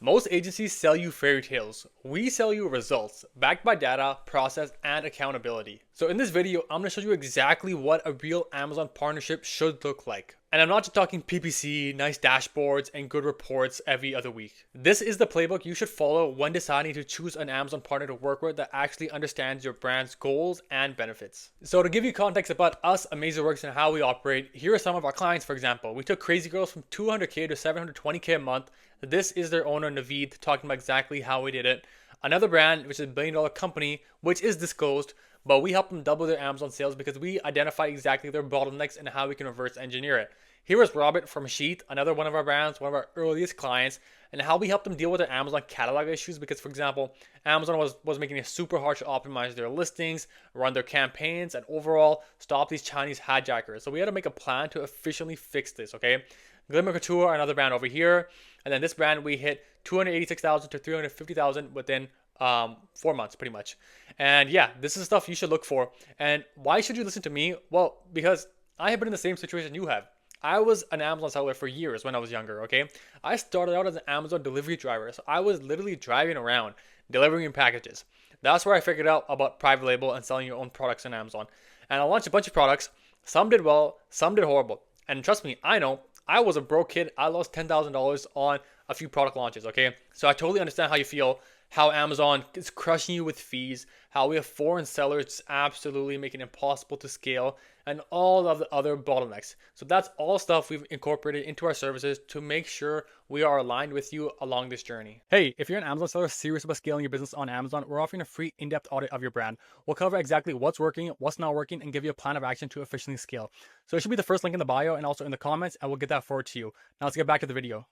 Most agencies sell you fairy tales. We sell you results, backed by data, process, and accountability. So in this video, I'm going to show you exactly what a real Amazon partnership should look like. And I'm not just talking PPC, nice dashboards, and good reports every other week. This is the playbook you should follow when deciding to choose an Amazon partner to work with that actually understands your brand's goals and benefits. So to give you context about us, Amazingworks, and how we operate, here are some of our clients, for example. We took Crazy Girls from 200K to 720K a month. This is their owner, Naveed, talking about exactly how we did it. Another brand, which is $1 billion company, which is disclosed, but we help them double their Amazon sales because we identify exactly their bottlenecks and how we can reverse engineer it. Here is Robert from Sheet, another one of our brands, one of our earliest clients, and how we help them deal with their Amazon catalog issues because, for example, Amazon was making it super hard to optimize their listings, run their campaigns, and overall stop these Chinese hijackers. So we had to make a plan to efficiently fix this, okay? Glimmer Couture, another brand over here. And then this brand, we hit 286,000 to 350,000 within 4 months, pretty much. And yeah, this is stuff you should look for. And why should you listen to me? Well, because I have been in the same situation you have. I was an Amazon seller for years when I was younger, okay? I started out as an Amazon delivery driver. So I was literally driving around, delivering packages. That's where I figured out about private label and selling your own products on Amazon. And I launched a bunch of products. Some did well, some did horrible. And trust me, I know I was a broke kid. I lost $10,000 on a few product launches, okay? So I totally understand how you feel, how Amazon is crushing you with fees, how we have foreign sellers absolutely making it impossible to scale, and all of the other bottlenecks. So that's all stuff we've incorporated into our services to make sure we are aligned with you along this journey. Hey, if you're an Amazon seller serious about scaling your business on Amazon, we're offering a free in-depth audit of your brand. We'll cover exactly what's working, what's not working, and give you a plan of action to efficiently scale. So it should be the first link in the bio and also in the comments, and we'll get that forward to you. Now let's get back to the video.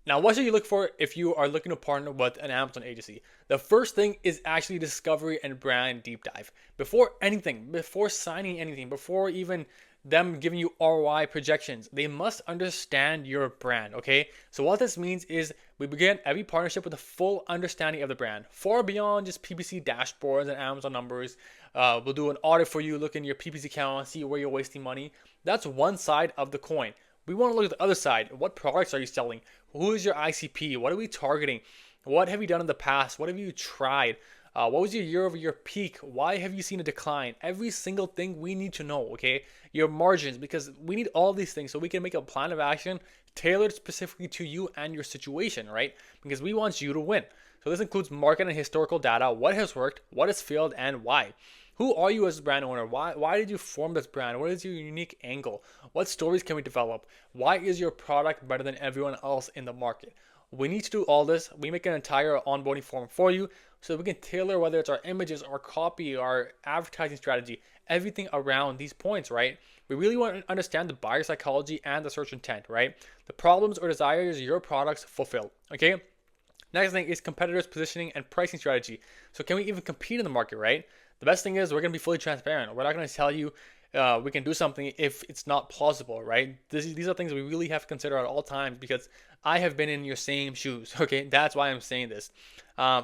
Now, what should you look for if you are looking to partner with an Amazon agency? The first thing is actually discovery and brand deep dive. Before anything, before signing anything, before even them giving you ROI projections, they must understand your brand, okay? So what this means is we begin every partnership with a full understanding of the brand, far beyond just PPC dashboards and Amazon numbers. We'll do an audit for you, look in your PPC account, see where you're wasting money. That's one side of the coin. We want to look at the other side. What products are you selling? Who is your ICP? What are we targeting? What have you done in the past? What have you tried? What was your year-over-year peak? Why have you seen a decline? Every single thing we need to know, okay? Your margins, because we need all these things so we can make a plan of action tailored specifically to you and your situation, right? Because we want you to win. So this includes market and historical data, what has worked, what has failed, and why. Who are you as a brand owner? Why did you form this brand? What is your unique angle? What stories can we develop? Why is your product better than everyone else in the market? We need to do all this. We make an entire onboarding form for you so we can tailor whether it's our images, our copy, our advertising strategy, everything around these points, right? We really want to understand the buyer psychology and the search intent, right? The problems or desires your products fulfill, okay? Next thing is competitors' positioning and pricing strategy. So can we even compete in the market, right? The best thing is we're going to be fully transparent. We're not going to tell you we can do something if it's not plausible, right? These are things we really have to consider at all times because I have been in your same shoes, okay? That's why I'm saying this.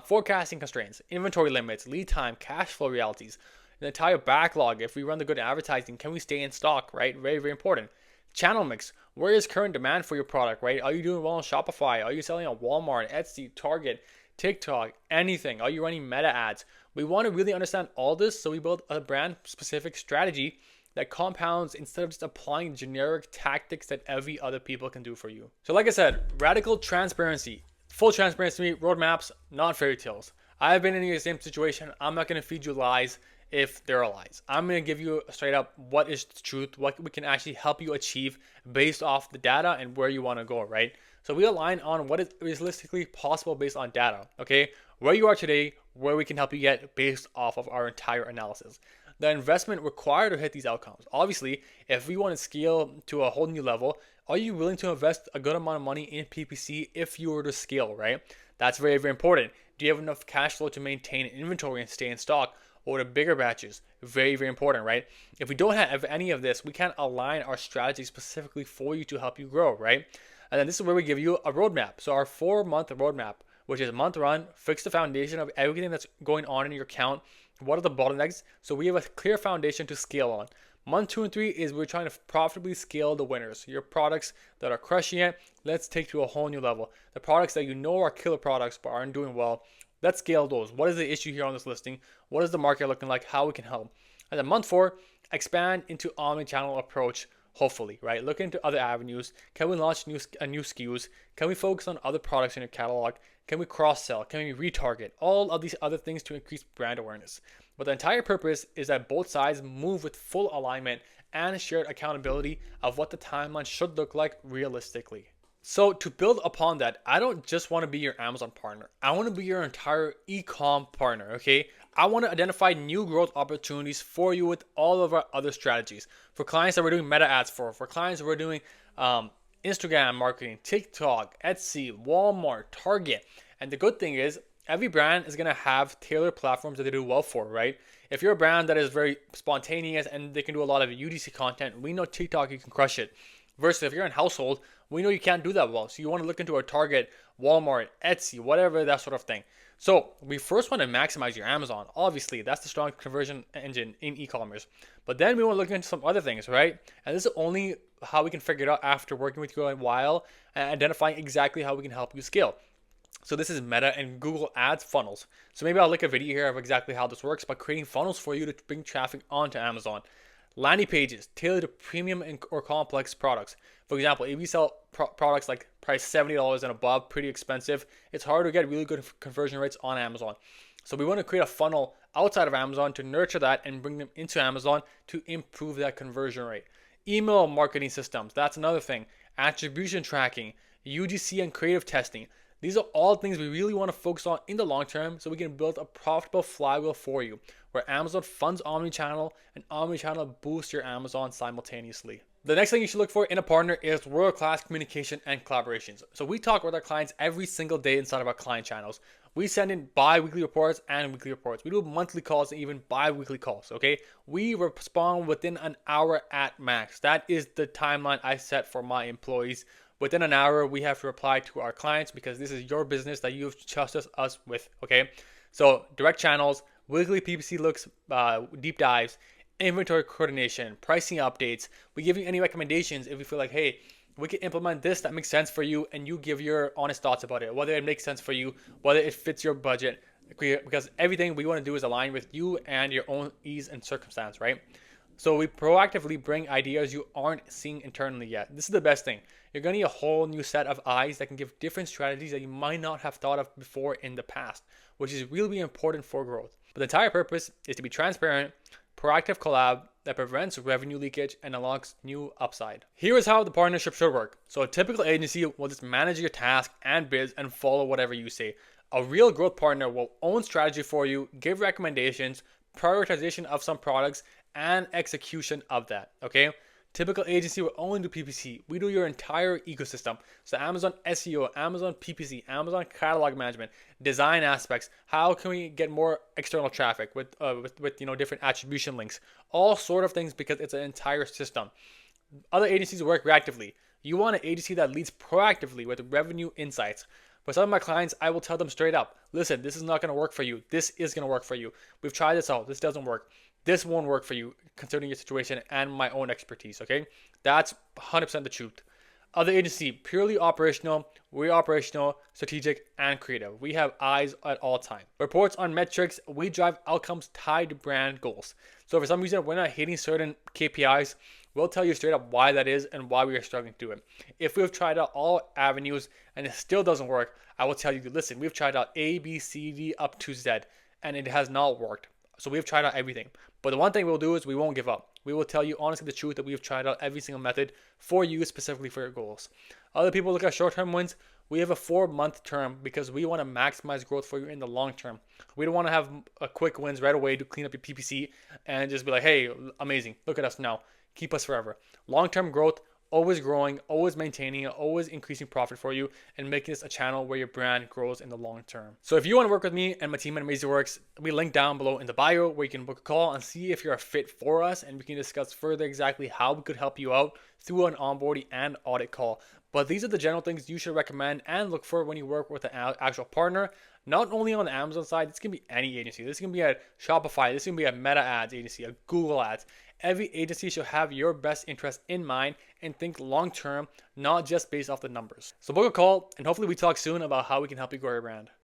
Forecasting constraints, inventory limits, lead time, cash flow realities, the entire backlog. If we run the good advertising, can we stay in stock, right? Very, very important. Channel mix. Where is current demand for your product, right? Are you doing well on Shopify? Are you selling on Walmart, Etsy, Target, TikTok, anything? Are you running meta ads? We want to really understand all this so we build a brand specific strategy that compounds instead of just applying generic tactics that every other people can do for you. So like I said, radical transparency, full transparency, roadmaps, not fairy tales. I've been in the same situation. I'm not going to feed you lies if there are lies. I'm going to give you straight up what is the truth, what we can actually help you achieve based off the data and where you want to go, right? So we align on what is realistically possible based on data, okay? Where you are today, where we can help you get based off of our entire analysis. The investment required to hit these outcomes. Obviously, if we want to scale to a whole new level, are you willing to invest a good amount of money in PPC if you were to scale, right? That's very, very important. Do you have enough cash flow to maintain inventory and stay in stock? Or the bigger batches, very, very important, right? If we don't have any of this, we can't align our strategy specifically for you to help you grow, right? And then this is where we give you a roadmap. So our 4-month roadmap, which is month run, fix the foundation of everything that's going on in your account. What are the bottlenecks? So we have a clear foundation to scale on. Month 2 and 3 is we're trying to profitably scale the winners. Your products that are crushing it, let's take to a whole new level. The products that you know are killer products but aren't doing well, let's scale those. What is the issue here on this listing? What is the market looking like? How we can help? And then month 4, expand into omni-channel approach. Hopefully, right? Look into other avenues. Can we launch new SKUs? Can we focus on other products in your catalog? Can we cross-sell? Can we retarget? All of these other things to increase brand awareness. But the entire purpose is that both sides move with full alignment and shared accountability of what the timeline should look like realistically. So to build upon that, I don't just want to be your Amazon partner. I want to be your entire e-com partner, okay? I want to identify new growth opportunities for you with all of our other strategies. For clients that we're doing meta ads for clients that we're doing Instagram marketing, TikTok, Etsy, Walmart, Target. And the good thing is every brand is going to have tailored platforms that they do well for, right? If you're a brand that is very spontaneous and they can do a lot of UGC content, we know TikTok, you can crush it. Versus if you're in household, we know you can't do that well. So you want to look into a Target, Walmart, Etsy, whatever, that sort of thing. So we first want to maximize your Amazon. Obviously, that's the strong conversion engine in e-commerce. But then we want to look into some other things, right? And this is only how we can figure it out after working with you a while and identifying exactly how we can help you scale. So this is Meta and Google Ads funnels. So maybe I'll link a video here of exactly how this works by creating funnels for you to bring traffic onto Amazon. Landing pages tailored to premium or complex products. For example, if we sell products like price $70 and above, pretty expensive, it's hard to get really good conversion rates on Amazon. So we want to create a funnel outside of Amazon to nurture that and bring them into Amazon to improve that conversion rate. Email marketing systems, that's another thing. Attribution tracking, UGC and creative testing. These are all things we really want to focus on in the long term so we can build a profitable flywheel for you where Amazon funds omnichannel and omnichannel boosts your Amazon simultaneously. The next thing you should look for in a partner is world-class communication and collaborations. So we talk with our clients every single day inside of our client channels. We send in bi-weekly reports and weekly reports. We do monthly calls and even bi-weekly calls, okay? We respond within an hour at max. That is the timeline I set for my employees. Within an hour, we have to reply to our clients because this is your business that you've trusted us with, okay? So direct channels, weekly PPC looks, deep dives, inventory coordination, pricing updates. We give you any recommendations if we feel like, hey, we can implement this that makes sense for you, and you give your honest thoughts about it, whether it makes sense for you, whether it fits your budget, because everything we want to do is align with you and your own ease and circumstance, right? So we proactively bring ideas you aren't seeing internally yet. This is the best thing. You're going to need a whole new set of eyes that can give different strategies that you might not have thought of before in the past, which is really important for growth. But the entire purpose is to be transparent, proactive collab that prevents revenue leakage and unlocks new upside. Here is how the partnership should work. So a typical agency will just manage your task and bids and follow whatever you say. A real growth partner will own strategy for you, give recommendations, prioritization of some products, and execution of that, okay? Typical agency will only do PPC. We do your entire ecosystem. So Amazon SEO, Amazon PPC, Amazon catalog management, design aspects. How can we get more external traffic with different attribution links, all sort of things because it's an entire system. Other agencies work reactively. You want an agency that leads proactively with revenue insights. For some of my clients, I will tell them straight up, listen, this is not going to work for you. This is going to work for you. We've tried this out. This doesn't work. This won't work for you considering your situation and my own expertise, okay? That's 100% the truth. Other agency, purely operational, we're operational, strategic, and creative. We have eyes at all time. Reports on metrics, we drive outcomes tied to brand goals. So for some reason, we're not hitting certain KPIs, we'll tell you straight up why that is and why we are struggling to do it. If we've tried out all avenues and it still doesn't work, I will tell you, listen, we've tried out A, B, C, D, up to Z, and it has not worked. So we've tried out everything. But the one thing we'll do is we won't give up. We will tell you honestly the truth that we've tried out every single method for you, specifically for your goals. Other people look at short-term wins. We have a 4-month term because we want to maximize growth for you in the long term. We don't want to have a quick wins right away to clean up your PPC and just be like, hey, amazing, look at us now. Keep us forever. Long-term growth, always growing, always maintaining, always increasing profit for you, and making this a channel where your brand grows in the long term. So if you want to work with me and my team at AmazingWorks, we link down below in the bio where you can book a call and see if you're a fit for us, and we can discuss further exactly how we could help you out through an onboarding and audit call. But these are the general things you should recommend and look for when you work with an actual partner. Not only on the Amazon side, this can be any agency. This can be a Shopify, this can be a Meta Ads agency, a Google Ads, Every agency should have your best interest in mind and think long term, not just based off the numbers. So book a call, and hopefully we talk soon about how we can help you grow your brand.